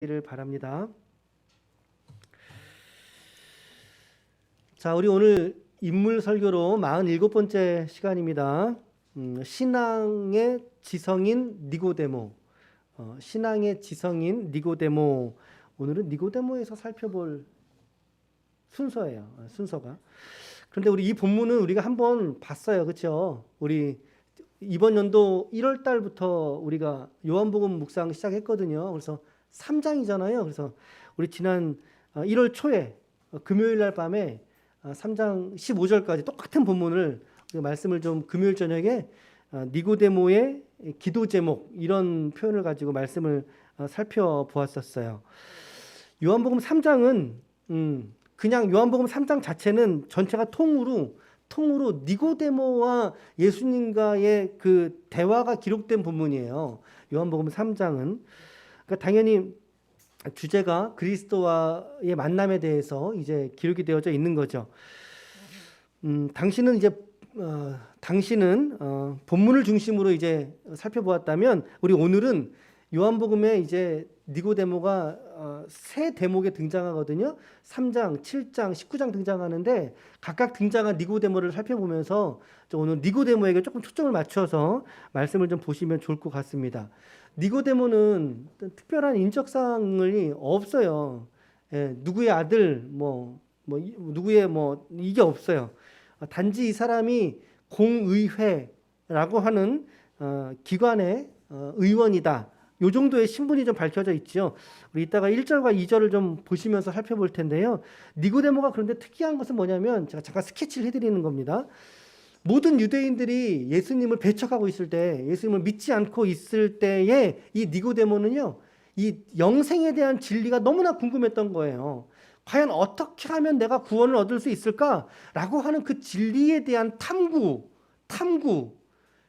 를 바랍니다. 자, 우리 오늘 인물 설교로 47번째 시간입니다. 신앙의 지성인 니고데모. 신앙의 지성인 니고데모. 오늘은 니고데모에서 살펴볼 순서예요. 순서가. 그런데 우리 이 본문은 우리가 한번 봤어요. 그렇죠? 우리 이번 연도 1월 달부터 우리가 요한복음 묵상 시작했거든요. 그래서 3장이잖아요. 그래서 우리 지난 1월 초에 금요일 날 밤에 3장 15절까지 똑같은 본문을 말씀을 좀 금요일 저녁에 니고데모의 기도 제목 이런 표현을 가지고 말씀을 살펴보았었어요. 요한복음 3장은 그냥 요한복음 3장 자체는 전체가 통으로 니고데모와 예수님과의 그 대화가 기록된 본문이에요. 요한복음 3장은 그러니까 당연히 주제가 그리스도와의 만남에 대해서 이제 기록이 되어져 있는 거죠. 당신은 본문을 중심으로 이제 살펴보았다면 우리 오늘은 요한복음에 이제 니고데모가 세 대목에 등장하거든요. 3장, 7장, 19장 등장하는데 각각 등장한 니고데모를 살펴보면서 오늘 니고데모에게 조금 초점을 맞춰서 말씀을 좀 보시면 좋을 것 같습니다. 니고데모는 특별한 인적사항이 없어요. 예, 누구의 아들, 누구의 이게 없어요. 단지 이 사람이 공의회라고 하는 기관의 의원이다. 요 정도의 신분이 좀 밝혀져 있죠. 우리 이따가 1절과 2절을 좀 보시면서 살펴볼 텐데요. 니고데모가 그런데 특이한 것은 뭐냐면 제가 잠깐 스케치를 해드리는 겁니다. 모든 유대인들이 예수님을 배척하고 있을 때, 예수님을 믿지 않고 있을 때에 이 니고데모는요, 이 영생에 대한 진리가 너무나 궁금했던 거예요. 과연 어떻게 하면 내가 구원을 얻을 수 있을까라고 하는 그 진리에 대한 탐구.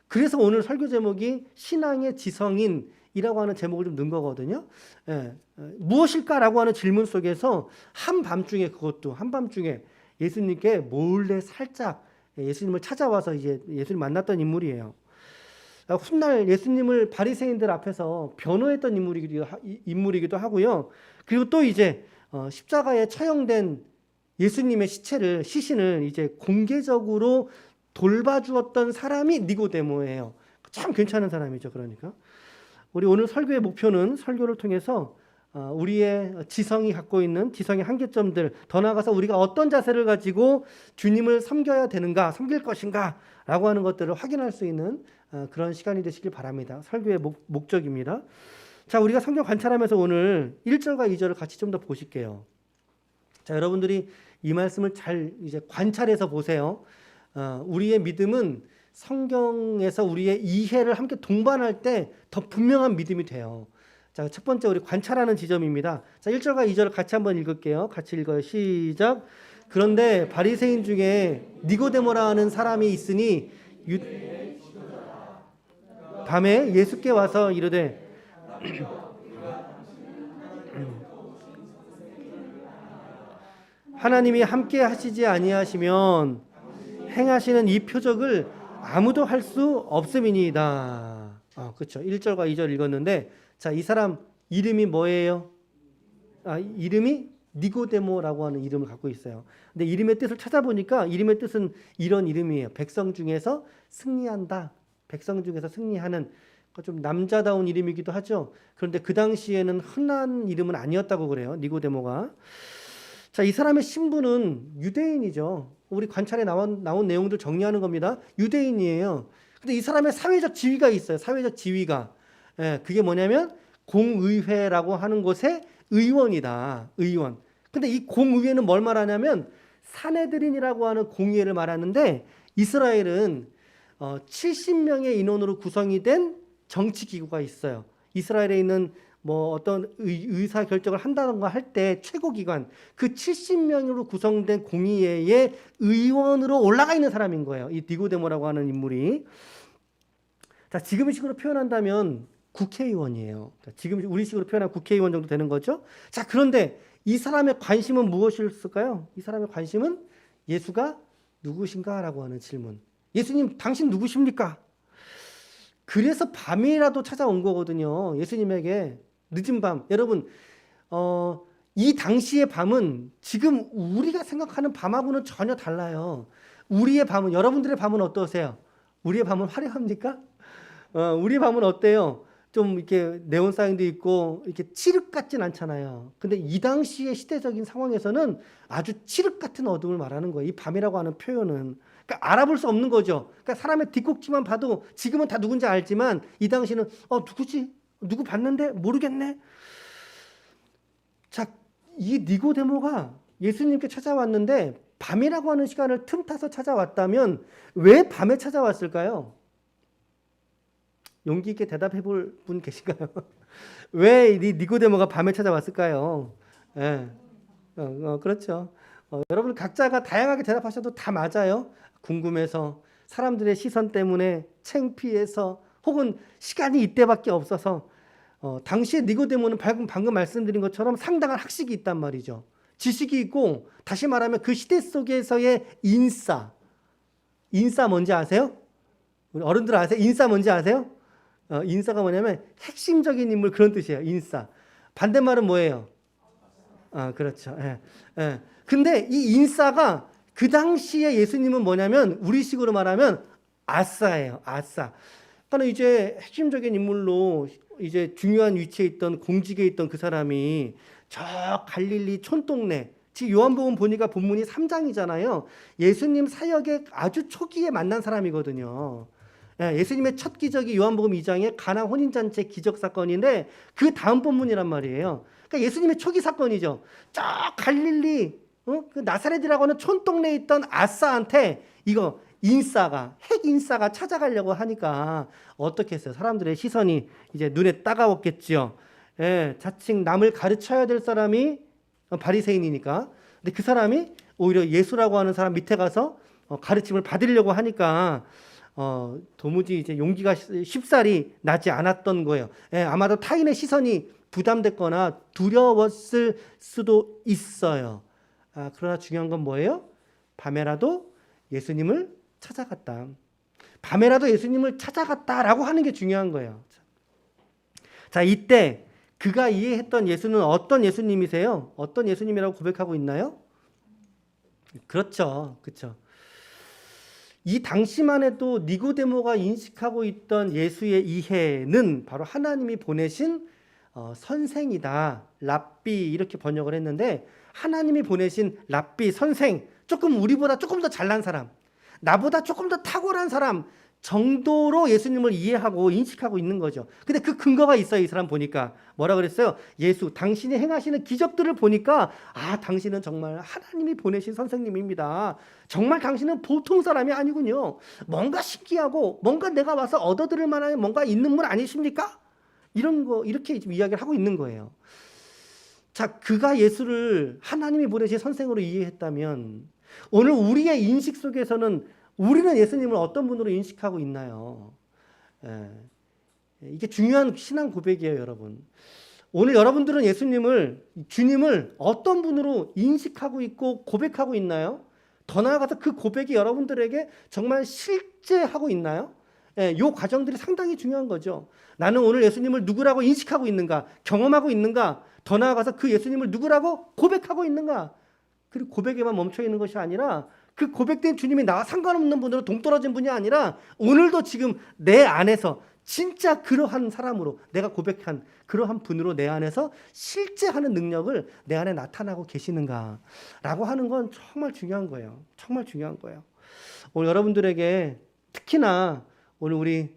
그래서 오늘 설교 제목이 신앙의 지성인이라고 하는 제목을 좀 넣은 거거든요. 예, 무엇일까라고 하는 질문 속에서 한밤중에 예수님께 몰래 살짝 예수님을 찾아와서 이제 예수님 만났던 인물이에요. 훗날 예수님을 바리새인들 앞에서 변호했던 인물이기도 하고요. 그리고 또 이제 십자가에 처형된 예수님의 시신을 이제 공개적으로 돌봐주었던 사람이 니고데모예요. 참 괜찮은 사람이죠. 그러니까 우리 오늘 설교의 목표는 설교를 통해서 우리의 지성이 갖고 있는 지성의 한계점들, 더 나아가서 우리가 어떤 자세를 가지고 주님을 섬길 것인가 라고 하는 것들을 확인할 수 있는 그런 시간이 되시길 바랍니다. 설교의 목적입니다. 자, 우리가 성경 관찰하면서 오늘 1절과 2절을 같이 좀 더 보실게요. 자, 여러분들이 이 말씀을 잘 이제 관찰해서 보세요. 우리의 믿음은 성경에서 우리의 이해를 함께 동반할 때 더 분명한 믿음이 돼요. 자, 첫 번째 우리 관찰하는 지점입니다. 자, 1절과 2절을 같이 한번 읽을게요. 같이 읽어요. 시작. 그런데 바리새인 중에 니고데모라 하는 사람이 있으니 밤에 예수께 와서 이르되 하나님이 함께 하시지 아니하시면 행하시는 이 표적을 아무도 할 수 없음이니이다. 그렇죠. 1절과 2절 읽었는데 자, 이 사람 이름이 뭐예요? 이름이 니고데모라고 하는 이름을 갖고 있어요. 근데 이름의 뜻을 찾아보니까 이름의 뜻은 이런 이름이에요. 백성 중에서 승리한다. 백성 중에서 승리하는 좀 남자다운 이름이기도 하죠. 그런데 그 당시에는 흔한 이름은 아니었다고 그래요. 니고데모가. 자, 이 사람의 신분은 유대인이죠. 우리 관찰에 나온 내용들 정리하는 겁니다. 유대인이에요. 근데 이 사람의 사회적 지위가 있어요. 사회적 지위가. 예, 그게 뭐냐면 공의회라고 하는 곳의 의원이다. 의원. 근데 이 공의회는 뭘 말하냐면 사내들인이라고 하는 공의회를 말하는데 이스라엘은 70명의 인원으로 구성이 된 정치기구가 있어요. 이스라엘에 있는 어떤 의사 결정을 한다던가 할 때 최고기관 그 70명으로 구성된 공의회의 의원으로 올라가 있는 사람인 거예요. 이 니고데모라고 하는 인물이. 자, 지금식으로 표현한다면 국회의원이에요. 지금 우리식으로 표현하면 국회의원 정도 되는 거죠. 자, 그런데 이 사람의 관심은 무엇일까요? 이 사람의 관심은 예수가 누구신가? 라고 하는 질문. 예수님, 당신 누구십니까? 그래서 밤이라도 찾아온 거거든요. 예수님에게 늦은 밤. 여러분, 이 당시의 밤은 지금 우리가 생각하는 밤하고는 전혀 달라요. 우리의 밤은, 여러분들의 밤은 어떠세요? 우리의 밤은 화려합니까? 우리의 밤은 어때요? 좀 이렇게 네온사인도 있고 이렇게 칠흑 같진 않잖아요. 근데 이 당시의 시대적인 상황에서는 아주 칠흑 같은 어둠을 말하는 거예요. 이 밤이라고 하는 표현은. 그러니까 알아볼 수 없는 거죠. 그러니까 사람의 뒷꼭지만 봐도 지금은 다 누군지 알지만 이 당시는 누구지? 누구 봤는데 모르겠네. 자, 이 니고데모가 예수님께 찾아왔는데 밤이라고 하는 시간을 틈타서 찾아왔다면 왜 밤에 찾아왔을까요? 용기 있게 대답해 볼 분 계신가요? 왜 니고데모가 밤에 찾아왔을까요? 예. 그렇죠. 여러분 각자가 다양하게 대답하셔도 다 맞아요. 궁금해서, 사람들의 시선 때문에 창피해서, 혹은 시간이 이때밖에 없어서. 당시에 니고데모는 방금 말씀드린 것처럼 상당한 학식이 있단 말이죠. 지식이 있고, 다시 말하면 그 시대 속에서의 인싸 뭔지 아세요? 우리 어른들 아세요? 인싸 뭔지 아세요? 인싸가 뭐냐면 핵심적인 인물, 그런 뜻이에요. 인싸. 반대말은 뭐예요? 그렇죠. 예. 예. 근데 이 인싸가 그 당시에 예수님은 뭐냐면 우리식으로 말하면 아싸예요. 아싸. 그러니까 이제 핵심적인 인물로 이제 중요한 위치에 있던, 공직에 있던 그 사람이 저 갈릴리 촌동네, 지금 요한복음 보니까 본문이 3장이잖아요. 예수님 사역의 아주 초기에 만난 사람이거든요. 예수님의 첫 기적이 요한복음 2장의 가나 혼인잔치 기적 사건인데 그 다음 본문이란 말이에요. 그러니까 예수님의 초기 사건이죠. 저 갈릴리 그 나사렛이라고 하는 촌동네에 있던 아싸한테 이거 핵 인싸가 찾아가려고 하니까 어떻게 했어요? 사람들의 시선이 이제 눈에 따가웠겠죠. 자칭 남을 가르쳐야 될 사람이 바리새인이니까. 근데 그 사람이 오히려 예수라고 하는 사람 밑에 가서 가르침을 받으려고 하니까 도무지 이제 용기가 쉽사리 나지 않았던 거예요. 아마도 타인의 시선이 부담됐거나 두려웠을 수도 있어요. 그러나 중요한 건 뭐예요? 밤에라도 예수님을 찾아갔다. 밤에라도 예수님을 찾아갔다라고 하는 게 중요한 거예요. 자, 이때 그가 이해했던 예수는 어떤 예수님이세요? 어떤 예수님이라고 고백하고 있나요? 그렇죠. 그렇죠. 이 당시만 해도 니고데모가 인식하고 있던 예수의 이해는 바로 하나님이 보내신 선생이다. 랍비, 이렇게 번역을 했는데, 하나님이 보내신 랍비, 선생, 조금 우리보다 조금 더 잘난 사람, 나보다 조금 더 탁월한 사람 정도로 예수님을 이해하고 인식하고 있는 거죠. 근데 그 근거가 있어요. 이 사람 보니까 뭐라 그랬어요? 예수, 당신이 행하시는 기적들을 보니까 당신은 정말 하나님이 보내신 선생님입니다. 정말 당신은 보통 사람이 아니군요. 뭔가 신기하고 뭔가 내가 와서 얻어들을 만한 뭔가 있는 분 아니십니까? 이런 거, 이렇게 지금 이야기를 하고 있는 거예요. 자, 그가 예수를 하나님이 보내신 선생으로 이해했다면 오늘 우리의 인식 속에서는 우리는 예수님을 어떤 분으로 인식하고 있나요? 이게 중요한 신앙 고백이에요, 여러분. 오늘 여러분들은 주님을 어떤 분으로 인식하고 있고 고백하고 있나요? 더 나아가서 그 고백이 여러분들에게 정말 실제하고 있나요? 이 과정들이 상당히 중요한 거죠. 나는 오늘 예수님을 누구라고 인식하고 있는가, 경험하고 있는가, 더 나아가서 그 예수님을 누구라고 고백하고 있는가. 그리고 고백에만 멈춰 있는 것이 아니라 그 고백된 주님이 나와 상관없는 분으로 동떨어진 분이 아니라 오늘도 지금 내 안에서 진짜 그러한 사람으로, 내가 고백한 그러한 분으로 내 안에서 실제 하는 능력을 내 안에 나타나고 계시는가라고 하는 건 정말 중요한 거예요. 정말 중요한 거예요. 오늘 여러분들에게 특히나 오늘 우리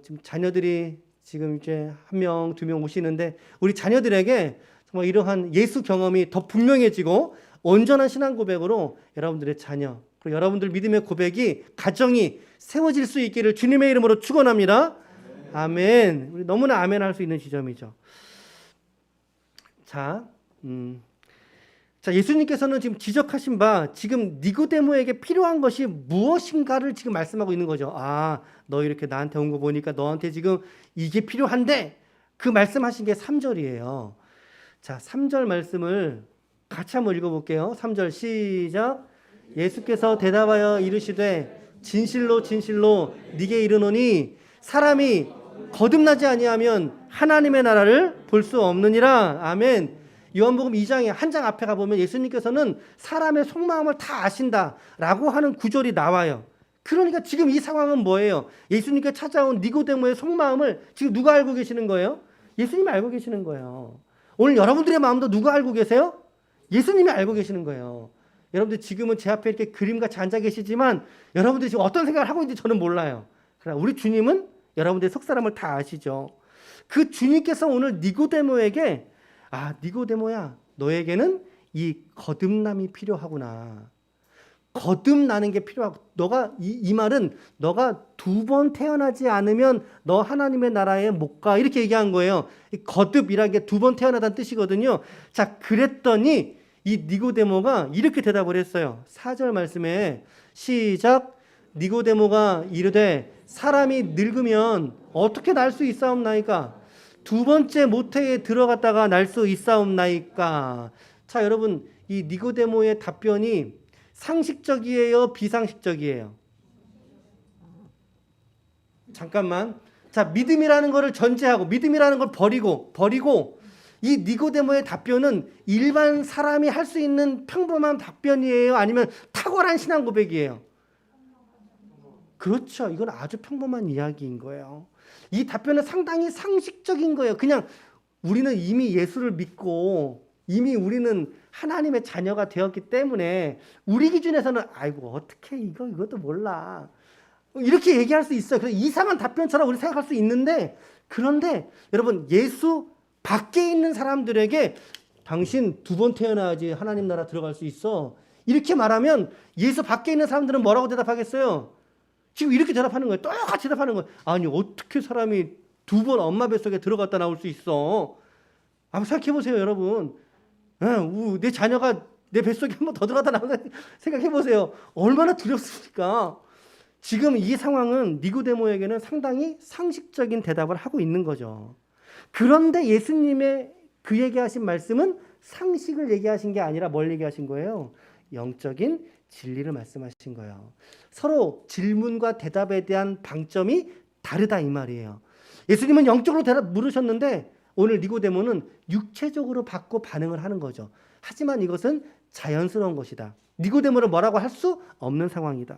지금 자녀들이 지금 이제 1명, 2명 오시는데 우리 자녀들에게 정말 이러한 예수 경험이 더 분명해지고 온전한 신앙 고백으로 여러분들의 자녀, 그리고 여러분들 믿음의 고백이, 가정이 세워질 수 있기를 주님의 이름으로 축원합니다. 아멘. 우리 너무나 아멘 할 수 있는 지점이죠. 자, 예수님께서는 지금 지적하신 바 지금 니고데모에게 필요한 것이 무엇인가를 지금 말씀하고 있는 거죠. 너 이렇게 나한테 온 거 보니까 너한테 지금 이게 필요한데, 그 말씀하신 게 3절이에요. 자, 3절 말씀을 같이 한번 읽어볼게요. 3절 시작. 예수께서 대답하여 이르시되 진실로 진실로 네게 이르노니 사람이 거듭나지 아니하면 하나님의 나라를 볼 수 없느니라. 아멘. 요한복음 2장에 한 장 앞에 가보면 예수님께서는 사람의 속마음을 다 아신다라고 하는 구절이 나와요. 그러니까 지금 이 상황은 뭐예요? 예수님께 찾아온 니고데모의 속마음을 지금 누가 알고 계시는 거예요? 예수님이 알고 계시는 거예요. 오늘 여러분들의 마음도 누가 알고 계세요? 예수님이 알고 계시는 거예요. 여러분들 지금은 제 앞에 이렇게 그림같이 앉아 계시지만 여러분들이 지금 어떤 생각을 하고 있는지 저는 몰라요. 그러나 우리 주님은 여러분들의 속사람을 다 아시죠. 그 주님께서 오늘 니고데모에게 니고데모야, 너에게는 이 거듭남이 필요하구나. 거듭나는 게 필요하고, 너가 이 말은 너가 2번 태어나지 않으면 너 하나님의 나라에 못 가. 이렇게 얘기한 거예요. 이 거듭이라는 게 2번 태어나다는 뜻이거든요. 자, 그랬더니 이 니고데모가 이렇게 대답을 했어요. 4절 말씀에 시작. 니고데모가 이르되 사람이 늙으면 어떻게 날 수 있사옵나이까? 2번째 모태에 들어갔다가 날 수 있사옵나이까? 자, 여러분, 이 니고데모의 답변이 상식적이에요, 비상식적이에요? 잠깐만. 자, 믿음이라는 것을 전제하고 믿음이라는 걸 버리고 이 니고데모의 답변은 일반 사람이 할 수 있는 평범한 답변이에요? 아니면 탁월한 신앙 고백이에요? 그렇죠. 이건 아주 평범한 이야기인 거예요. 이 답변은 상당히 상식적인 거예요. 그냥 우리는 이미 예수를 믿고 이미 우리는 하나님의 자녀가 되었기 때문에 우리 기준에서는 아이고 어떻게 이것도 몰라 이렇게 얘기할 수 있어요. 그래서 이상한 답변처럼 우리 생각할 수 있는데, 그런데 여러분, 예수 밖에 있는 사람들에게 당신 2번 태어나야지 하나님 나라 들어갈 수 있어 이렇게 말하면 예수 밖에 있는 사람들은 뭐라고 대답하겠어요? 지금 이렇게 대답하는 거예요. 똑같이 대답하는 거예요. 아니 어떻게 사람이 2번 엄마 뱃속에 들어갔다 나올 수 있어? 한번 생각해 보세요, 여러분. 내 자녀가 내 뱃속에 한 번 더 들어갔다 나온다 생각해 보세요. 얼마나 두렵습니까? 지금 이 상황은 니고데모에게는 상당히 상식적인 대답을 하고 있는 거죠. 그런데 예수님의 그에게 하신 말씀은 상식을 얘기하신 게 아니라 뭘 얘기하신 거예요? 영적인 진리를 말씀하신 거예요. 서로 질문과 대답에 대한 방점이 다르다 이 말이에요. 예수님은 영적으로 대답 물으셨는데 오늘 니고데모는 육체적으로 받고 반응을 하는 거죠. 하지만 이것은 자연스러운 것이다. 니고데모를 뭐라고 할 수 없는 상황이다.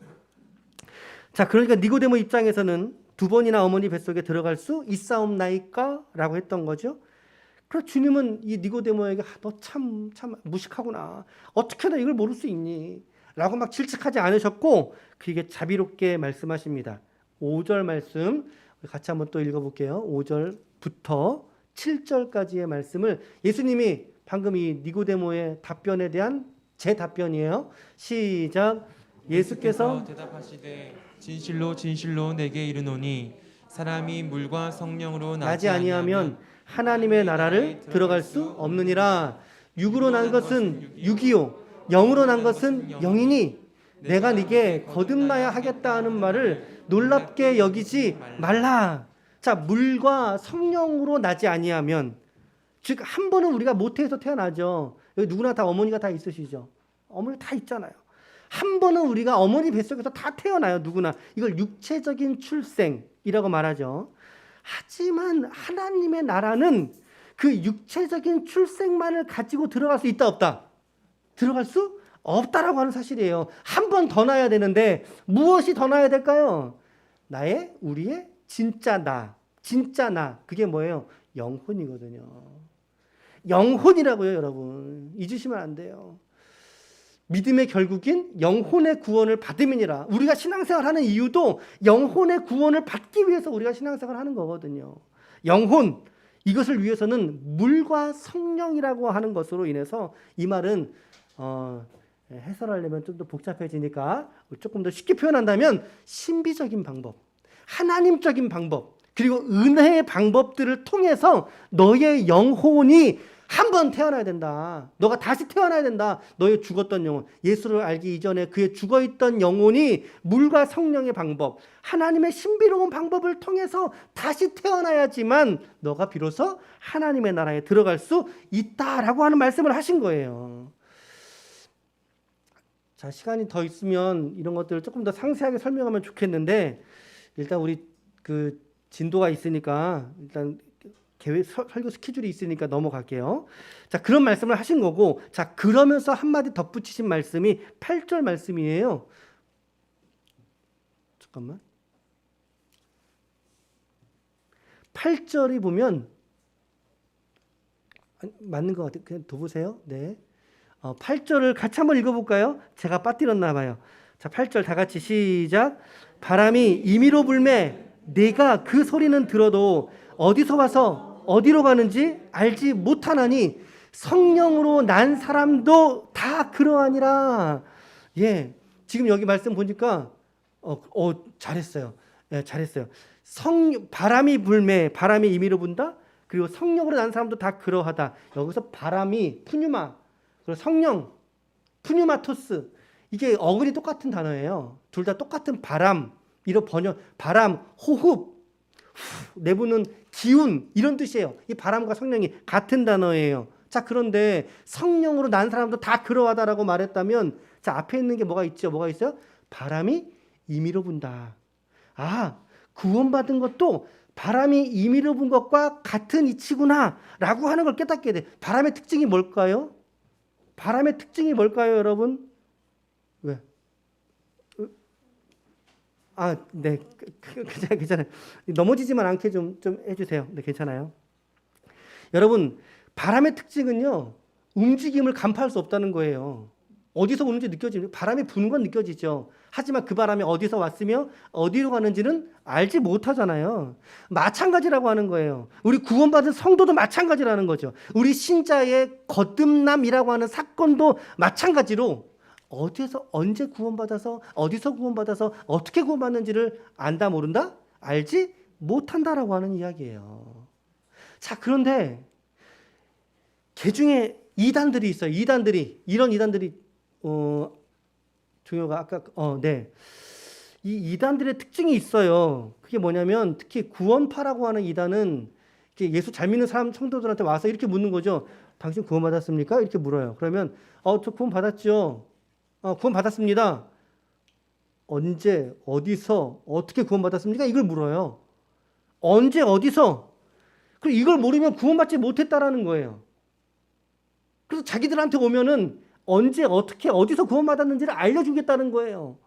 자, 그러니까 니고데모 입장에서는 2번이나 어머니 뱃속에 들어갈 수 있사옵나이까? 라고 했던 거죠. 그래서 주님은 이 니고데모에게 너 참 무식하구나. 어떻게 나 이걸 모를 수 있니? 라고 막 질책하지 않으셨고 그에게 자비롭게 말씀하십니다. 5절 말씀 같이 한번 또 읽어볼게요. 5절부터 7절까지의 말씀을 예수님이 방금 이 니고데모의 답변에 대한 제 답변이에요. 시작. 예수께서 대답하시되 진실로 진실로 내게 이르노니 사람이 물과 성령으로 나지 아니하면 하나님의 나라를 들어갈 수 없느니라. 육으로 난 것은 육이요 영으로 난 것은 영이니 내가 네게 거듭나야 하겠다 하는 말을 놀랍게 여기지 말라. 자, 물과 성령으로 나지 아니하면, 즉 한 번은 우리가 모태에서 태어나죠. 여기 누구나 다 어머니가 다 있으시죠. 어머니 다 있잖아요. 한 번은 우리가 어머니 뱃속에서 다 태어나요. 누구나. 이걸 육체적인 출생이라고 말하죠. 하지만 하나님의 나라는 그 육체적인 출생만을 가지고 들어갈 수 있다 없다? 들어갈 수 없다라고 하는 사실이에요. 한 번 더 나야 되는데 무엇이 더 나야 될까요? 우리의 진짜 나. 그게 뭐예요? 영혼이거든요. 영혼이라고요, 여러분. 잊으시면 안 돼요. 믿음의 결국인 영혼의 구원을 받음이니라. 우리가 신앙생활하는 이유도 영혼의 구원을 받기 위해서 우리가 신앙생활을 하는 거거든요. 영혼, 이것을 위해서는 물과 성령이라고 하는 것으로 인해서 이 말은 해설하려면 좀 더 복잡해지니까 조금 더 쉽게 표현한다면 신비적인 방법, 하나님적인 방법, 그리고 은혜의 방법들을 통해서 너의 영혼이 한 번 태어나야 된다. 너가 다시 태어나야 된다. 너의 죽었던 영혼, 예수를 알기 이전에 그의 죽어있던 영혼이 물과 성령의 방법, 하나님의 신비로운 방법을 통해서 다시 태어나야지만 너가 비로소 하나님의 나라에 들어갈 수 있다라고 하는 말씀을 하신 거예요. 자, 시간이 더 있으면 이런 것들을 조금 더 상세하게 설명하면 좋겠는데 일단 우리 진도가 있으니까 일단 계획 설교 스케줄이 있으니까 넘어갈게요. 자, 그런 말씀을 하신 거고, 자, 그러면서 한마디 덧붙이신 말씀이 8절 말씀이에요. 잠깐만. 8절이 보면 맞는 것 같아요. 그냥 더 보세요. 네. 8절을 같이 한번 읽어볼까요? 제가 빠뜨렸나 봐요. 자, 8절 다 같이 시작. 바람이 임의로 불매 내가 그 소리는 들어도 어디서 와서 어디로 가는지 알지 못하나니 성령으로 난 사람도 다 그러하니라. 예, 지금 여기 말씀 보니까 잘했어요. 예, 잘했어요. 바람이 불매, 바람이 임의로 분다. 그리고 성령으로 난 사람도 다 그러하다. 여기서 바람이 푸뉴마, 그리고 성령 푸뉴마토스, 이게 어근이 똑같은 단어예요. 둘 다 똑같은 바람, 이런 번역, 바람, 호흡, 내부는 기운, 이런 뜻이에요. 이 바람과 성령이 같은 단어예요. 자, 그런데 성령으로 난 사람도 다 그러하다라고 말했다면, 자, 앞에 있는 게 뭐가 있죠? 뭐가 있어요? 바람이 임의로 분다. 아, 구원받은 것도 바람이 임의로 분 것과 같은 이치구나 라고 하는 걸 깨닫게 돼. 바람의 특징이 뭘까요? 바람의 특징이 뭘까요, 여러분? 왜? 네. 괜찮아요. 넘어지지만 않게 좀 해주세요. 네, 괜찮아요. 여러분, 바람의 특징은요, 움직임을 간파할 수 없다는 거예요. 어디서 오는지 느껴지죠. 바람이 부는 건 느껴지죠. 하지만 그 바람이 어디서 왔으며 어디로 가는지는 알지 못하잖아요. 마찬가지라고 하는 거예요. 우리 구원받은 성도도 마찬가지라는 거죠. 우리 신자의 거듭남이라고 하는 사건도 마찬가지로 어디에서 언제 구원받아서 어디서 구원받아서 어떻게 구원받는지를 안다 모른다? 알지 못한다라고 하는 이야기예요. 자, 그런데 개 중에 이단들이 있어요. 이런 이단들이 종효가 아까 네. 이 이단들의 특징이 있어요. 그게 뭐냐면 특히 구원파라고 하는 이단은 예수 잘 믿는 사람 성도들한테 와서 이렇게 묻는 거죠. 당신 구원 받았습니까? 이렇게 물어요. 그러면 저 구원 받았죠. 구원 받았습니다. 언제, 어디서, 어떻게 구원 받았습니까? 이걸 물어요. 언제, 어디서? 그리고 이걸 모르면 구원받지 못했다라는 거예요. 그래서 자기들한테 오면은 언제, 어떻게, 어디서 구원받았는지를 알려주겠다는 거예요.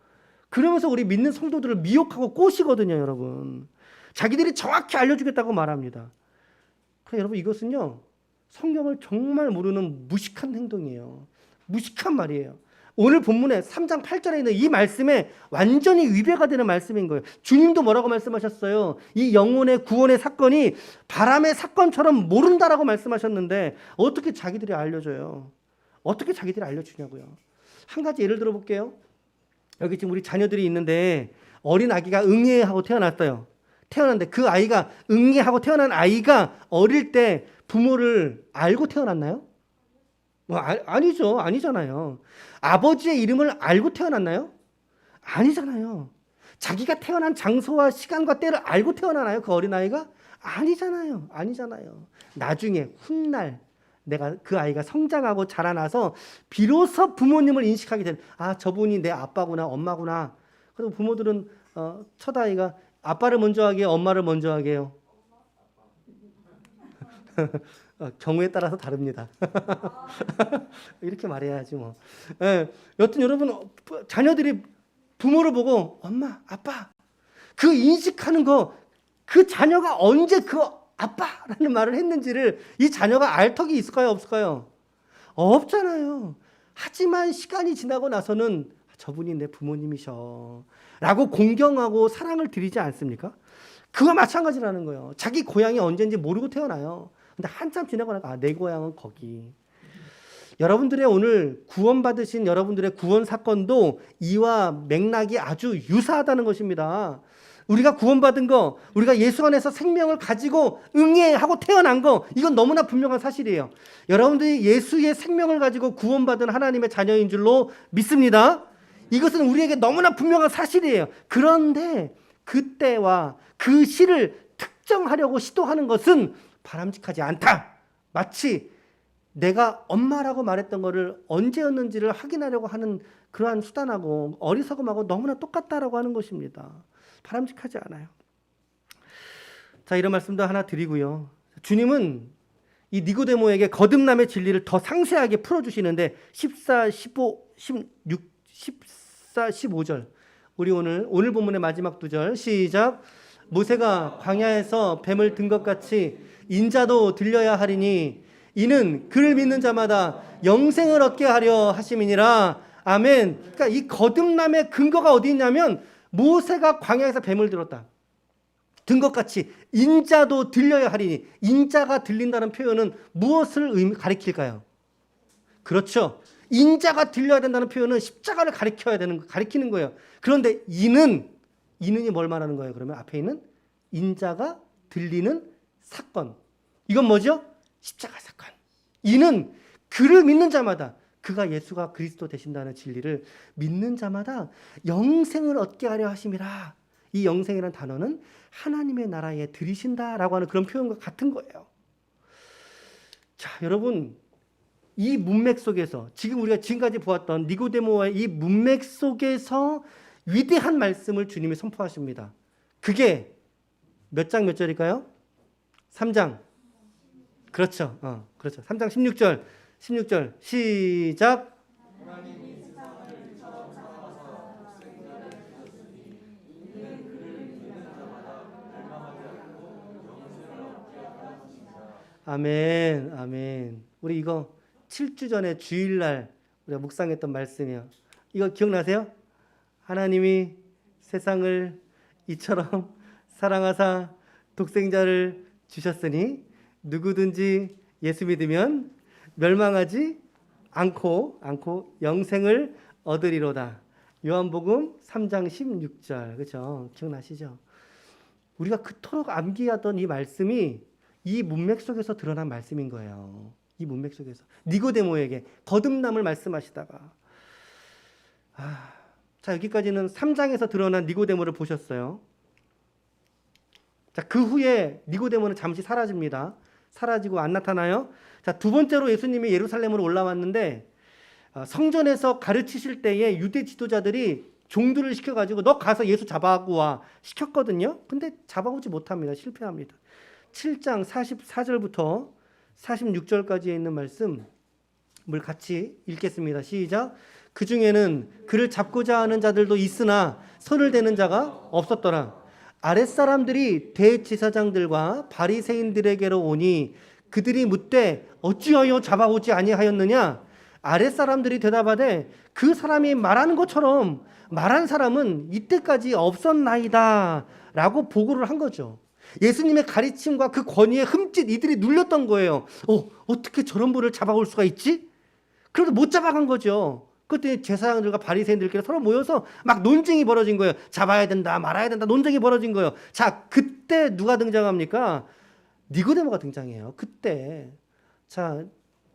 그러면서 우리 믿는 성도들을 미혹하고 꼬시거든요, 여러분. 자기들이 정확히 알려주겠다고 말합니다. 그래서 여러분, 이것은요, 성경을 정말 모르는 무식한 행동이에요. 무식한 말이에요. 오늘 본문에 3장 8절에 있는 이 말씀에 완전히 위배가 되는 말씀인 거예요. 주님도 뭐라고 말씀하셨어요? 이 영혼의 구원의 사건이 바람의 사건처럼 모른다라고 말씀하셨는데 어떻게 자기들이 알려줘요? 어떻게 자기들이 알려주냐고요? 한 가지 예를 들어볼게요. 여기 지금 우리 자녀들이 있는데 어린 아기가 응애하고 태어났어요. 태어났는데 그 아이가 응애하고 태어난 아이가 어릴 때 부모를 알고 태어났나요? 아니죠. 아니잖아요. 아버지의 이름을 알고 태어났나요? 아니잖아요. 자기가 태어난 장소와 시간과 때를 알고 태어나나요? 그 어린아이가? 아니잖아요. 아니잖아요. 나중에 훗날 내가 그 아이가 성장하고 자라나서 비로소 부모님을 인식하게 되는, 저분이 내 아빠구나, 엄마구나. 그리고 부모들은 첫 아이가 아빠를 먼저 하게요, 엄마를 먼저 하게요? 경우에 따라서 다릅니다. 이렇게 말해야지 뭐. 예, 여튼 여러분, 자녀들이 부모를 보고 엄마, 아빠 그 인식하는 거, 그 자녀가 언제 그 아빠라는 말을 했는지를 이 자녀가 알 턱이 있을까요, 없을까요? 없잖아요. 하지만 시간이 지나고 나서는 저분이 내 부모님이셔 라고 공경하고 사랑을 드리지 않습니까? 그와 마찬가지라는 거예요. 자기 고향이 언제인지 모르고 태어나요. 근데 한참 지나고 나니까 내 고향은 거기. 여러분들의 오늘 구원받으신 여러분들의 구원 사건도 이와 맥락이 아주 유사하다는 것입니다. 우리가 구원받은 거, 우리가 예수 안에서 생명을 가지고 응애하고 태어난 거, 이건 너무나 분명한 사실이에요. 여러분들이 예수의 생명을 가지고 구원받은 하나님의 자녀인 줄로 믿습니다. 이것은 우리에게 너무나 분명한 사실이에요. 그런데 그때와 그 시를 특정하려고 시도하는 것은 바람직하지 않다. 마치 내가 엄마라고 말했던 거를 언제였는지를 확인하려고 하는 그러한 수단하고 어리석음하고 너무나 똑같다라고 하는 것입니다. 바람직하지 않아요. 자, 이런 말씀도 하나 드리고요. 주님은 이 니고데모에게 거듭남의 진리를 더 상세하게 풀어주시는데 14, 15, 16, 14, 15절 우리 오늘 본문의 마지막 두 절 시작. 모세가 광야에서 뱀을 든 것 같이 인자도 들려야 하리니 이는 그를 믿는 자마다 영생을 얻게 하려 하심이니라. 아멘. 그러니까 이 거듭남의 근거가 어디 있냐면 모세가 광야에서 뱀을 들었다. 든 것 같이 인자도 들려야 하리니 인자가 들린다는 표현은 무엇을 가리킬까요? 그렇죠. 인자가 들려야 된다는 표현은 십자가를 가리키는 거예요. 그런데 이는이 뭘 말하는 거예요? 그러면 앞에 있는 인자가 들리는 사건. 이건 뭐죠? 십자가 사건. 이는 그를 믿는 자마다 그가 예수가 그리스도 되신다는 진리를 믿는 자마다 영생을 얻게 하려 하심이라. 이 영생이라는 단어는 하나님의 나라에 들이신다라고 하는 그런 표현과 같은 거예요. 자, 여러분 이 문맥 속에서 지금 우리가 지금까지 보았던 니고데모와의 이 문맥 속에서 위대한 말씀을 주님이 선포하십니다. 그게 몇 장 몇 절일까요? 3장. 그렇죠. 그렇죠. 3장 16절 시작. 아멘, 아멘. 우리 이거 7주 전에 주일날 우리가 묵상했던 말씀이에요. 이거 기억나세요? 하나님이 세상을 이처럼 사랑하사 독생자를 주셨으니 누구든지 예수 믿으면 멸망하지 않고 영생을 얻으리로다. 요한복음 3장 16절. 그렇죠? 기억나시죠? 우리가 그토록 암기하던 이 말씀이 이 문맥 속에서 드러난 말씀인 거예요. 이 문맥 속에서 니고데모에게 거듭남을 말씀하시다가 자, 여기까지는 3장에서 드러난 니고데모를 보셨어요. 자, 그 후에 니고데모는 잠시 사라집니다. 사라지고 안 나타나요. 자, 두 번째로 예수님이 예루살렘으로 올라왔는데 성전에서 가르치실 때에 유대 지도자들이 종들을 시켜가지고 너 가서 예수 잡아오고 와 시켰거든요. 근데 잡아오지 못합니다. 실패합니다. 7장 44절부터 46절까지에 있는 말씀을 같이 읽겠습니다. 시작. 그 중에는 그를 잡고자 하는 자들도 있으나 손을 대는 자가 없었더라. 아랫사람들이 대제사장들과 바리새인들에게로 오니 그들이 묻되 어찌하여 잡아오지 아니하였느냐. 아랫사람들이 대답하되 그 사람이 말하는 것처럼 말한 사람은 이때까지 없었나이다 라고 보고를 한 거죠. 예수님의 가르침과 그 권위에 흠칫 이들이 눌렸던 거예요. 어떻게 저런 분을 잡아올 수가 있지? 그래도 못 잡아간 거죠. 그때 제사장들과 바리새인들끼리 서로 모여서 막 논쟁이 벌어진 거예요. 잡아야 된다, 말아야 된다, 논쟁이 벌어진 거예요. 자, 그때 누가 등장합니까? 니고데모가 등장해요. 그때. 자,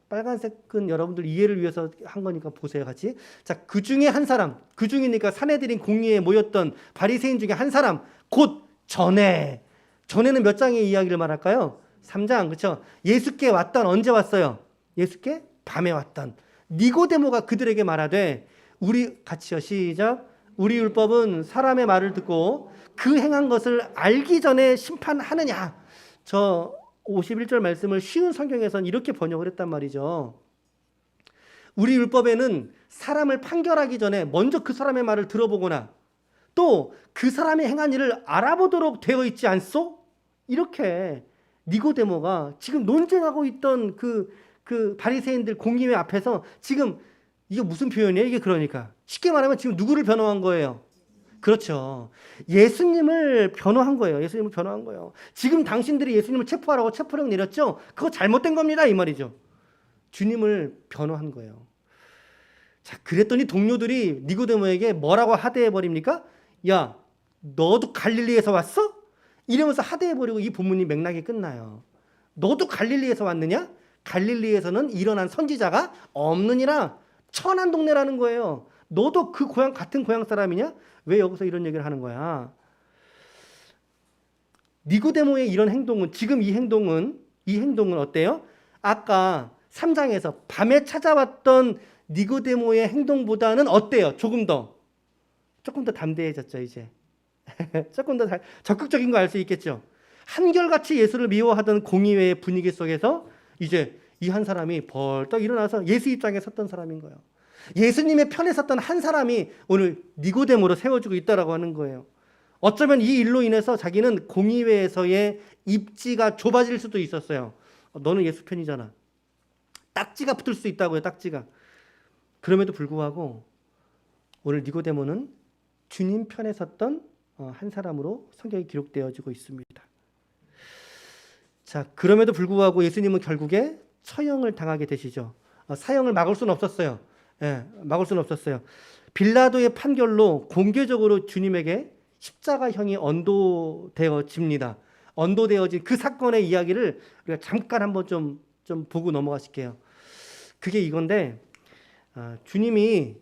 빨간색은 여러분들 이해를 위해서 한 거니까 보세요, 같이. 자, 그 중에 한 사람, 그 중이니까 산헤드린 공의에 모였던 바리새인 중에 한 사람, 곧 전에는 몇 장의 이야기를 말할까요? 3장, 그렇죠? 예수께 왔던, 언제 왔어요? 예수께 밤에 왔던 니고데모가 그들에게 말하되 우리 같이요, 시작. 우리 율법은 사람의 말을 듣고 그 행한 것을 알기 전에 심판하느냐. 저 51절 말씀을 쉬운 성경에서는 이렇게 번역을 했단 말이죠. 우리 율법에는 사람을 판결하기 전에 먼저 그 사람의 말을 들어보거나 또 그 사람이 행한 일을 알아보도록 되어 있지 않소? 이렇게 니고데모가 지금 논쟁하고 있던 그 바리새인들 공의회 앞에서 지금 이게 무슨 표현이에요? 이게 그러니까 쉽게 말하면 지금 누구를 변호한 거예요? 그렇죠. 예수님을 변호한 거예요. 예수님을 변호한 거예요. 지금 당신들이 예수님을 체포하라고 체포령 내렸죠? 그거 잘못된 겁니다. 이 말이죠. 주님을 변호한 거예요. 자, 그랬더니 동료들이 니고데모에게 뭐라고 하대해 버립니까? 야, 너도 갈릴리에서 왔어? 이러면서 하대해 버리고 이 본문이 맥락이 끝나요. 너도 갈릴리에서 왔느냐? 갈릴리에서는 일어난 선지자가 없느니라. 천한 동네라는 거예요. 너도 그 같은 고향 사람이냐? 왜 여기서 이런 얘기를 하는 거야? 니고데모의 이런 행동은, 지금 이 행동은 어때요? 아까 3장에서 밤에 찾아왔던 니고데모의 행동보다는 어때요? 조금 더 담대해졌죠, 이제. 조금 더 적극적인 거 알 수 있겠죠. 한결같이 예수를 미워하던 공의회의 분위기 속에서 이제 이 한 사람이 벌떡 일어나서 예수 입장에 섰던 사람인 거예요. 예수님의 편에 섰던 한 사람이 오늘 니고데모로 세워지고 있다라고 하는 거예요. 어쩌면 이 일로 인해서 자기는 공의회에서의 입지가 좁아질 수도 있었어요. 너는 예수 편이잖아. 딱지가 붙을 수 있다고요, 딱지가. 그럼에도 불구하고 오늘 니고데모는 주님 편에 섰던 한 사람으로 성경이 기록되어지고 있습니다. 자, 그럼에도 불구하고 예수님은 결국에 처형을 당하게 되시죠. 사형을 막을 수는 없었어요. 예, 막을 수는 없었어요. 빌라도의 판결로 공개적으로 주님에게 십자가형이 언도되어집니다. 언도되어진 그 사건의 이야기를 우리가 잠깐 한번 좀 보고 넘어가실게요. 그게 이건데, 주님이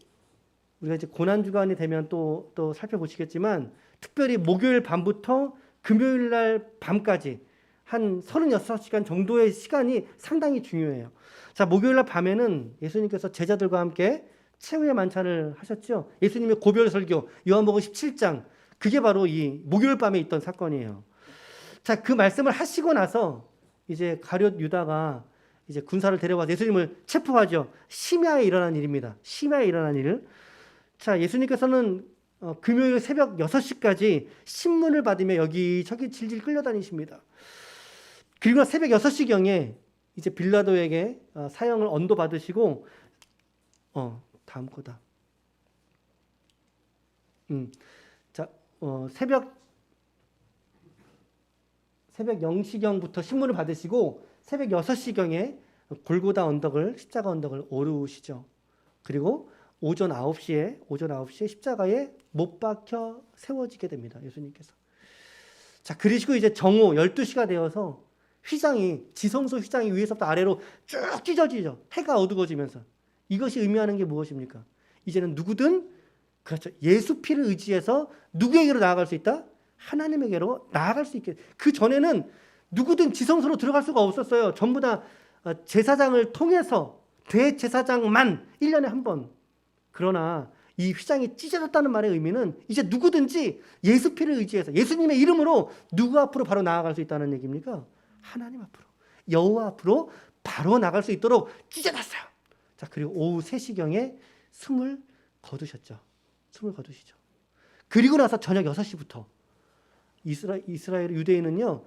우리가 이제 고난 주간이 되면 또 살펴보시겠지만, 특별히 목요일 밤부터 금요일 날 밤까지 한 36시간 정도의 시간이 상당히 중요해요. 자, 목요일 날 밤에는 예수님께서 제자들과 함께 최후의 만찬을 하셨죠. 예수님의 고별 설교, 요한복음 17장, 그게 바로 이 목요일 밤에 있던 사건이에요. 자, 그 말씀을 하시고 나서 이제 가룟 유다가 이제 군사를 데려와서 예수님을 체포하죠. 심야에 일어난 일입니다. 심야에 일어난 일. 자, 예수님께서는 금요일 새벽 6시까지 신문을 받으며 여기저기 질질 끌려다니십니다. 그리고 새벽 6시경에 이제 빌라도에게 사형을 언도받으시고 다음 거다. 자, 새벽 0시경부터 신문을 받으시고 새벽 6시경에 골고다 언덕을 십자가 언덕을 오르시죠. 그리고 오전 9시에 십자가에 못 박혀 세워지게 됩니다. 예수님께서. 자, 그러시고 이제 정오 12시가 되어서 지성소 휘장이 위에서부터 아래로 쭉 찢어지죠. 해가 어두워지면서. 이것이 의미하는 게 무엇입니까? 이제는 누구든, 그렇죠, 예수 피를 의지해서 누구에게로 나아갈 수 있다? 하나님에게로 나아갈 수 있게. 그 전에는 누구든 지성소로 들어갈 수가 없었어요. 전부 다 제사장을 통해서 대제사장만 1년에 한 번. 그러나 이 휘장이 찢어졌다는 말의 의미는 이제 누구든지 예수 피를 의지해서 예수님의 이름으로 누구 앞으로 바로 나아갈 수 있다는 얘기입니까? 하나님 앞으로, 여호와 앞으로 바로 나갈 수 있도록 찢어놨어요. 자, 그리고 오후 3시경에 숨을 거두셨죠. 숨을 거두시죠. 그리고 나서 저녁 6시부터 이스라엘 유대인은요,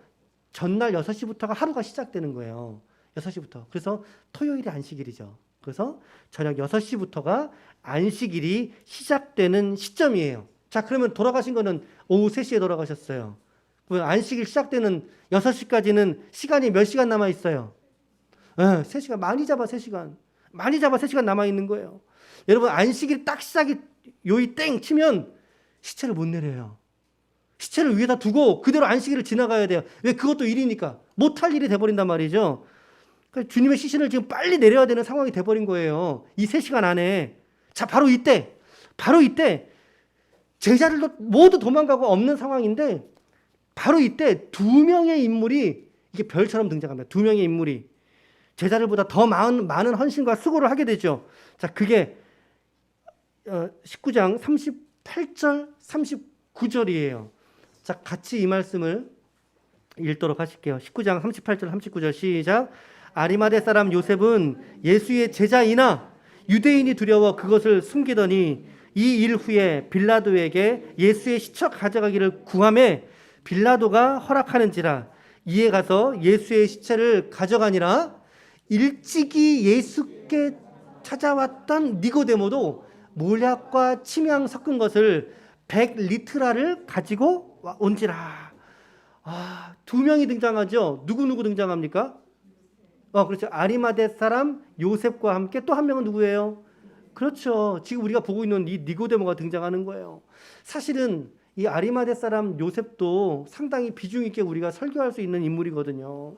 전날 6시부터가 하루가 시작되는 거예요. 6시부터. 그래서 토요일이 안식일이죠. 그래서 저녁 6시부터가 안식일이 시작되는 시점이에요. 자, 그러면 돌아가신 거는 오후 3시에 돌아가셨어요. 안식일 시작되는 6시까지는 시간이 몇 시간 남아 있어요? 3시간. 많이 잡아 3시간. 많이 잡아 3시간 남아 있는 거예요. 여러분, 안식일 딱 시작이 요이 땡 치면 시체를 못 내려요. 시체를 위에다 두고 그대로 안식일을 지나가야 돼요. 왜? 그것도 일이니까. 못할 일이 돼버린단 말이죠. 그러니까 주님의 시신을 지금 빨리 내려야 되는 상황이 돼버린 거예요. 이 3시간 안에. 자, 바로 이때 제자들도 모두 도망가고 없는 상황인데 바로 이때 2명의 인물이 이게 별처럼 등장합니다. 2명의 인물이 제자들보다 더 많은 헌신과 수고를 하게 되죠. 자, 그게 19장 38절 39절이에요. 자, 같이 이 말씀을 읽도록 하실게요. 19장 38절 39절 시작. 아리마대 사람 요셉은 예수의 제자이나 유대인이 두려워 그것을 숨기더니 이 일 후에 빌라도에게 예수의 시체 가져가기를 구하매 빌라도가 허락하는지라. 이에 가서 예수의 시체를 가져가니라. 일찍이 예수께 찾아왔던 니고데모도 몰약과 침향 섞은 것을 100리트라를 가지고 온지라. 2명이 등장하죠. 누구 등장합니까? 그렇죠. 아리마대 사람 요셉과 함께 또 한 명은 누구예요? 그렇죠. 지금 우리가 보고 있는 이 니고데모가 등장하는 거예요. 사실은 이 아리마대 사람 요셉도 상당히 비중 있게 우리가 설교할 수 있는 인물이거든요.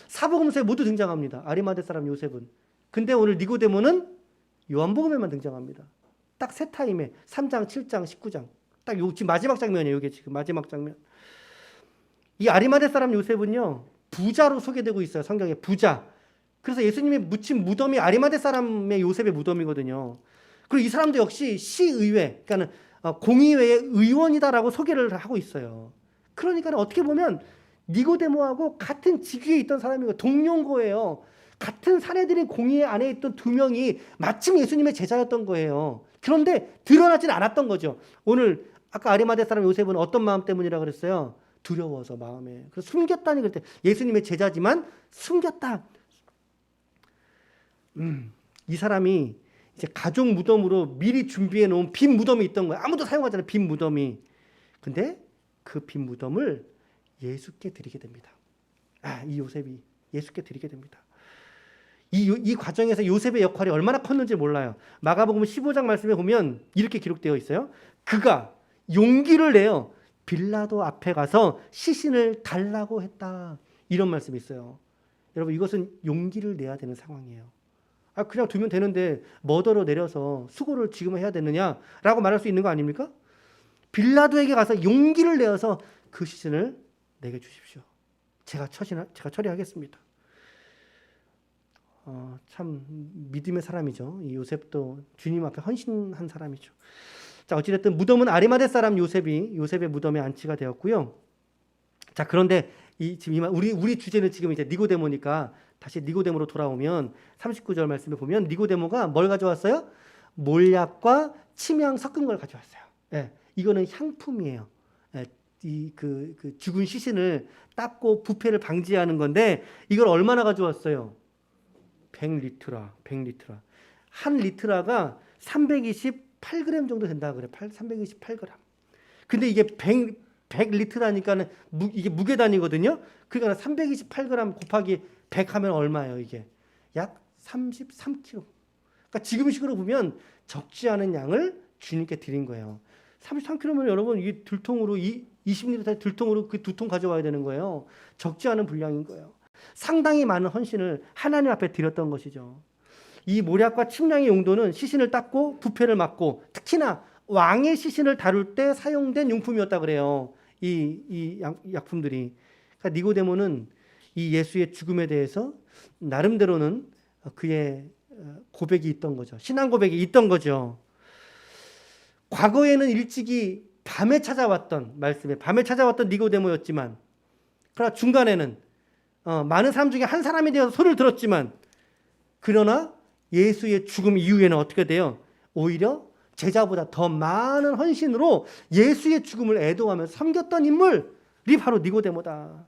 사복음서에 모두 등장합니다. 아리마대 사람 요셉은. 근데 오늘 니고데모는 요한복음에만 등장합니다. 딱 세 타임에 3장, 7장, 19장. 딱 지금 마지막 장면이에요. 이게 지금 마지막 장면. 이 아리마대 사람 요셉은요, 부자로 소개되고 있어요. 성경에 부자. 그래서 예수님이 묻힌 무덤이 아리마대 사람의 요셉의 무덤이거든요. 그리고 이 사람도 역시 시의회, 그러니까 공의회의 의원이다라고 소개를 하고 있어요. 그러니까 어떻게 보면 니고데모하고 같은 직위에 있던 사람이고 동료인 거예요. 같은 사내들인 공의 안에 있던 두 명이 마침 예수님의 제자였던 거예요. 그런데 드러나진 않았던 거죠. 오늘 아까 아리마대 사람 요셉은 어떤 마음 때문이라 그랬어요? 두려워서 마음에. 그래서 숨겼다니 그랬대. 예수님의 제자지만 숨겼다. 이 사람이 이제 가족 무덤으로 미리 준비해 놓은 빈 무덤이 있던 거예요. 아무도 사용하지 않은 빈 무덤이. 근데 그 빈 무덤을 예수께 드리게 됩니다. 이 요셉이 예수께 드리게 됩니다. 이 과정에서 요셉의 역할이 얼마나 컸는지 몰라요. 마가복음 15장 말씀에 보면 이렇게 기록되어 있어요. 그가 용기를 내어 빌라도 앞에 가서 시신을 달라고 했다. 이런 말씀이 있어요. 여러분 이것은 용기를 내야 되는 상황이에요. 그냥 두면 되는데 머더로 내려서 수고를 지금 해야 되느냐라고 말할 수 있는 거 아닙니까? 빌라도에게 가서 용기를 내어서 그 시신을 내게 주십시오. 제가 처리하겠습니다. 참 믿음의 사람이죠. 이 요셉도 주님 앞에 헌신한 사람이죠. 자, 어찌됐든 무덤은 아리마대 사람 요셉의 무덤에 안치가 되었고요. 자, 그런데 우리 주제는 지금 이제 니고데모니까 다시 니고데모로 돌아오면 39절 말씀에 보면 니고데모가 뭘 가져왔어요? 몰약과 침향 섞은 걸 가져왔어요. 예, 이거는 향품이에요. 예, 그 죽은 시신을 닦고 부패를 방지하는 건데 이걸 얼마나 가져왔어요? 100리트라. 한 리트라가 328g 정도 된다 그래. 328g. 근데 이게 100리트라니까는 이게 무게 단위거든요. 그러니까 328g 곱하기 100 하면 얼마예요, 이게? 약 33kg. 그러니까 지금 식으로 보면 적지 않은 양을 주님께 드린 거예요. 33kg면 여러분 이 들통으로 20리터 들통으로 그 2통 가져와야 되는 거예요. 적지 않은 분량인 거예요. 상당히 많은 헌신을 하나님 앞에 드렸던 것이죠. 이 몰약과 침량의 용도는 시신을 닦고 부패를 막고 특히나 왕의 시신을 다룰 때 사용된 용품이었다 그래요. 이 약품들이. 그러니까 니고데모는 이 예수의 죽음에 대해서 나름대로는 그의 고백이 있던 거죠. 신앙 고백이 있던 거죠. 과거에는 일찍이 밤에 찾아왔던 니고데모였지만 그러나 중간에는 많은 사람 중에 한 사람이 되어서 소리를 들었지만 그러나 예수의 죽음 이후에는 어떻게 돼요? 오히려 제자보다 더 많은 헌신으로 예수의 죽음을 애도하며 섬겼던 인물이 바로 니고데모다.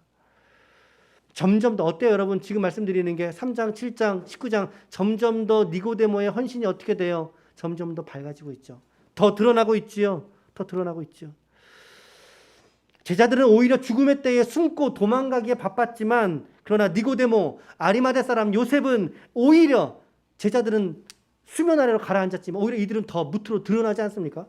점점 더 어때요 여러분? 지금 말씀드리는 게 3장, 7장, 19장 점점 더 니고데모의 헌신이 어떻게 돼요? 점점 더 밝아지고 있죠. 더 드러나고 있지요. 제자들은 오히려 죽음의 때에 숨고 도망가기에 바빴지만 그러나 니고데모, 아리마대 사람 요셉은 오히려 제자들은 수면 아래로 가라앉았지만 오히려 이들은 더 무트로 드러나지 않습니까?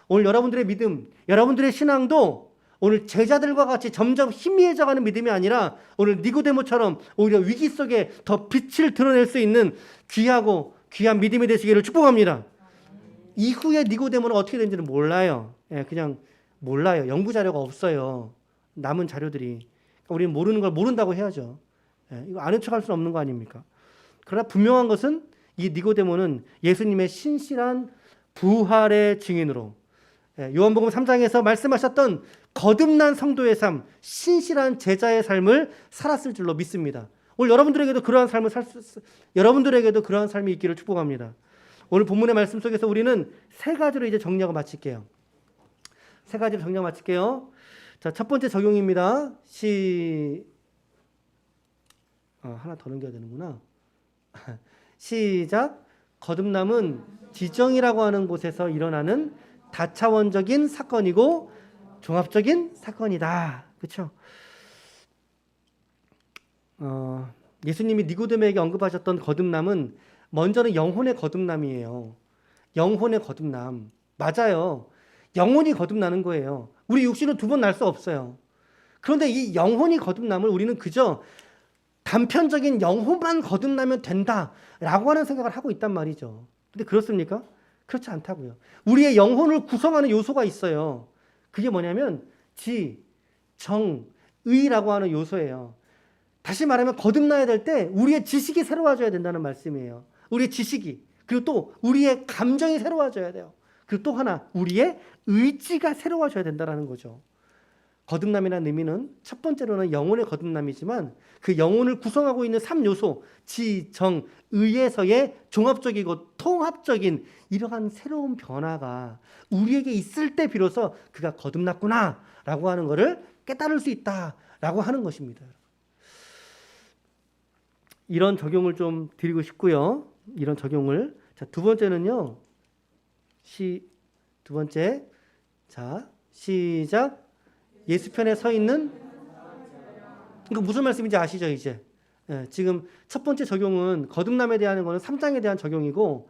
오늘 여러분들의 믿음, 여러분들의 신앙도 오늘 제자들과 같이 점점 희미해져가는 믿음이 아니라 오늘 니고데모처럼 오히려 위기 속에 더 빛을 드러낼 수 있는 귀하고 귀한 믿음이 되시기를 축복합니다. 이후에 니고데모는 어떻게 된지는 몰라요. 그냥 몰라요. 연구 자료가 없어요. 남은 자료들이. 그러니까 우리는 모르는 걸 모른다고 해야죠. 이거 아는 척할 수는 없는 거 아닙니까? 그러나 분명한 것은 이 니고데모는 예수님의 신실한 부활의 증인으로 요한복음 3장에서 말씀하셨던 거듭난 성도의 삶, 신실한 제자의 삶을 살았을 줄로 믿습니다. 오늘 여러분들에게도 그러한 삶이 있기를 축복합니다. 오늘 본문의 말씀 속에서 우리는 세 가지로 이제 정리하고 마칠게요. 자, 첫 번째 적용입니다. 하나 더 넘겨야 되는구나. 시작. 거듭남은 지정이라고 하는 곳에서 일어나는 다차원적인 사건이고 종합적인 사건이다. 그렇죠? 예수님이 니고데모에게 언급하셨던 거듭남은 먼저는 영혼의 거듭남이에요. 영혼의 거듭남. 맞아요. 영혼이 거듭나는 거예요. 우리 육신은 두 번 날 수 없어요. 그런데 이 영혼이 거듭남을 우리는 그저 단편적인 영혼만 거듭나면 된다라고 하는 생각을 하고 있단 말이죠. 근데 그렇습니까? 그렇지 않다고요. 우리의 영혼을 구성하는 요소가 있어요. 그게 뭐냐면 지, 정, 의라고 하는 요소예요. 다시 말하면 거듭나야 될 때 우리의 지식이 새로워져야 된다는 말씀이에요. 우리의 지식이. 그리고 또 우리의 감정이 새로워져야 돼요. 그리고 또 하나 우리의 의지가 새로워져야 된다는 거죠. 거듭남이라는 의미는 첫 번째로는 영혼의 거듭남이지만 그 영혼을 구성하고 있는 3요소, 지, 정, 의에서의 종합적이고 통합적인 이러한 새로운 변화가 우리에게 있을 때 비로소 그가 거듭났구나 라고 하는 것을 깨달을 수 있다라고 하는 것입니다. 이런 적용을 좀 드리고 싶고요. 이런 적용을. 자, 두 번째는요. 두 번째. 자, 시작. 예수편에 서 있는, 이거 무슨 말씀인지 아시죠, 이제? 지금 첫 번째 적용은 거듭남에 대한 거는 3장에 대한 적용이고,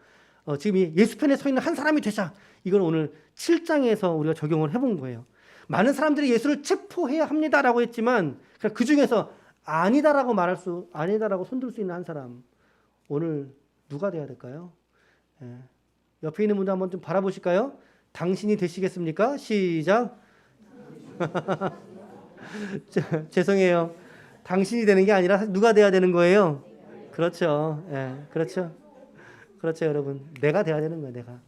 지금 이 예수편에 서 있는 한 사람이 되자. 이건 오늘 7장에서 우리가 적용을 해본 거예요. 많은 사람들이 예수를 체포해야 합니다라고 했지만, 그 중에서 아니다라고 손들 수 있는 한 사람. 오늘 누가 돼야 될까요? 옆에 있는 분도 한번 좀 바라보실까요? 당신이 되시겠습니까? 시작. 죄송해요. 당신이 되는 게 아니라 누가 돼야 되는 거예요? 그렇죠. 그렇죠. 그렇죠, 여러분. 내가 돼야 되는 거예요, 내가.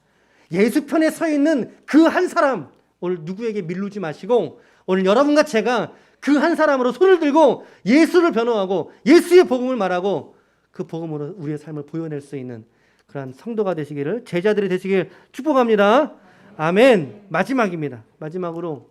예수 편에 서 있는 그 한 사람. 오늘 누구에게 밀르지 마시고 오늘 여러분과 제가 그 한 사람으로 손을 들고 예수를 변호하고 예수의 복음을 말하고 그 복음으로 우리의 삶을 보여낼 수 있는 그러한 성도가 되시기를, 제자들이 되시길 축복합니다. 아멘. 마지막입니다. 마지막으로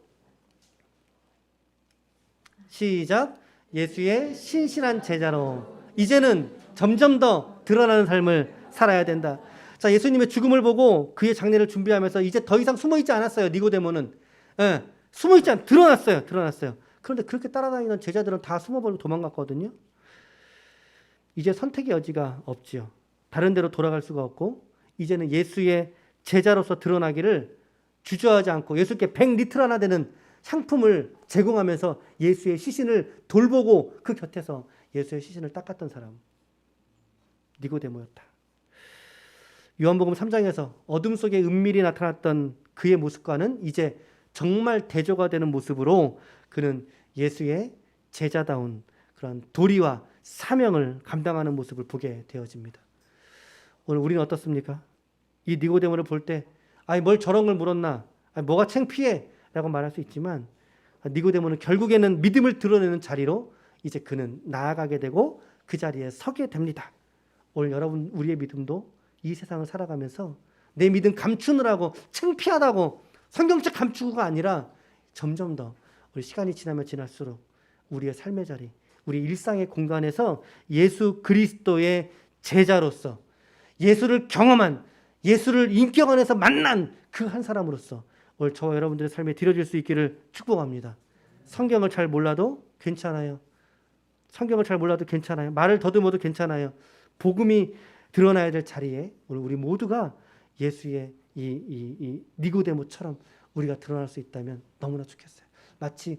시작. 예수의 신실한 제자로 이제는 점점 더 드러나는 삶을 살아야 된다. 자, 예수님의 죽음을 보고 그의 장례를 준비하면서 이제 더 이상 숨어있지 않았어요. 니고데모는. 숨어있지 않, 드러났어요. 그런데 그렇게 따라다니는 제자들은 다 숨어버리고 도망갔거든요. 이제 선택의 여지가 없지요. 다른 데로 돌아갈 수가 없고 이제는 예수의 제자로서 드러나기를 주저하지 않고 예수께 100리터 하나 되는 상품을 제공하면서 예수의 시신을 돌보고 그 곁에서 예수의 시신을 닦았던 사람, 니고데모였다. 요한복음 3장에서 어둠 속에 은밀히 나타났던 그의 모습과는 이제 정말 대조가 되는 모습으로 그는 예수의 제자다운 그런 도리와 사명을 감당하는 모습을 보게 되어집니다. 오늘 우리는 어떻습니까? 이 니고데모를 볼 때 아니 뭘 저런 걸 물었나? 아니 뭐가 창피해? 라고 말할 수 있지만 니고데모는 결국에는 믿음을 드러내는 자리로 이제 그는 나아가게 되고 그 자리에 서게 됩니다. 오늘 여러분 우리의 믿음도 이 세상을 살아가면서 내 믿음 감추느라고 창피하다고 성경책 감추고가 아니라 점점 더 우리 시간이 지나면 지날수록 우리의 삶의 자리, 우리 일상의 공간에서 예수 그리스도의 제자로서 예수를 경험한, 예수를 인격 안에서 만난 그 한 사람으로서 오늘 저와 여러분들의 삶에 드려질 수 있기를 축복합니다. 성경을 잘 몰라도 괜찮아요. 성경을 잘 몰라도 괜찮아요. 말을 더듬어도 괜찮아요. 복음이 드러나야 될 자리에 오늘 우리 모두가 예수의 이 니고데모처럼 우리가 드러날 수 있다면 너무나 좋겠어요. 마치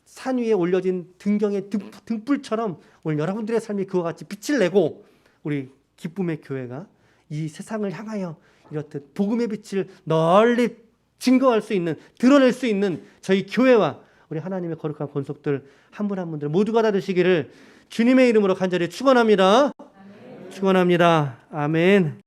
산 위에 올려진 등경의 등불처럼 오늘 여러분들의 삶이 그와 같이 빛을 내고 우리 기쁨의 교회가 이 세상을 향하여 이렇듯 복음의 빛을 널리 증거할 수 있는, 드러낼 수 있는 저희 교회와 우리 하나님의 거룩한 권속들 한 분 한 분들 모두가 다 되시기를 주님의 이름으로 간절히 축원합니다. 축원합니다. 아멘.